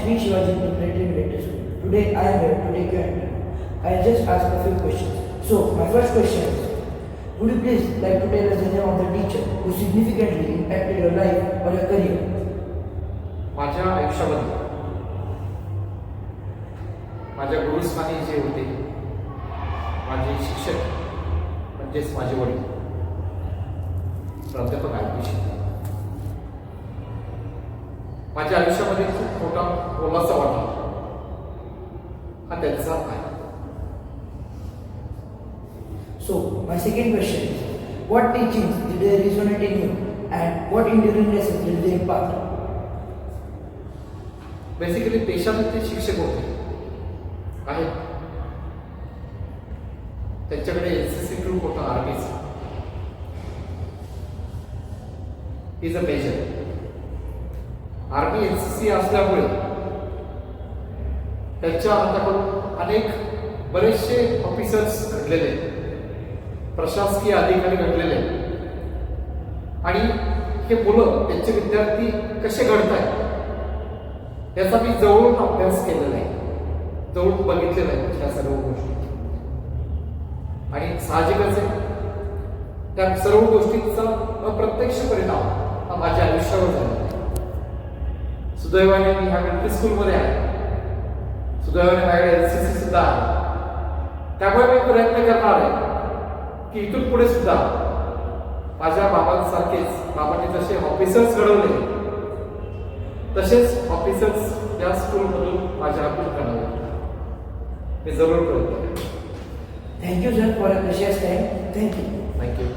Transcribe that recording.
Shri Shivaji Preparatory Military School. Today I am here to take your interview. I'll just ask a few questions. So, my first question is, would you please like to tell us the name of the teacher who significantly impacted your life or your career? माझ्या आयुष्यामध्ये माझ्या गुरुस्थानी जे होते माझे शिक्षक म्हणजेच माझे वडील प्राध्यापक आय.पी. शिंदे माझ्या आयुष्यामध्ये खूप मोठा मोलाचा वाटा हा त्यांचा आहे. So, my second question is, what teachings did they resonate in you and what enduring lessons did they impart? Basically पेशाचे शिक्षक होते आहेत. त्यांच्याकडे एनसीसी ग्रुप होता आर्मीचा. Is a major army NCC असल्यामुळे त्यांच्या हाताकडून अनेक बरेचसे ऑफिसर्स घडलेले, प्रशासकीय अधिकारी घडलेले आणि हे मुलं त्यांचे विद्यार्थी कसे घडतायत याचा मी जवळून अभ्यास केलेला आहे, जवळून बघितलेला आहे ह्या सर्व गोष्टी. आणि साहजिकच आहे त्या सर्व गोष्टींचा अप्रत्यक्ष परिणाम हा माझ्या आयुष्यावर झाला. सुदैवाने मी ह्या मिलिटरी स्कूलमध्ये आहे, सुदैवाने माझ्याकडे एनसीसी सुद्धा आहे. त्यामुळे मी प्रयत्न करणार आहे की इथून पुढे सुद्धा माझ्या बाबांसारखेच, बाबांनी जसे ऑफिसर्स घडवले तसेच ऑफिसर्स या स्कूलमधून माझ्या हातून घडवले. मी जरूर प्रयत्न करेन. Thank you, sir, for a precious time. Thank you. Thank you.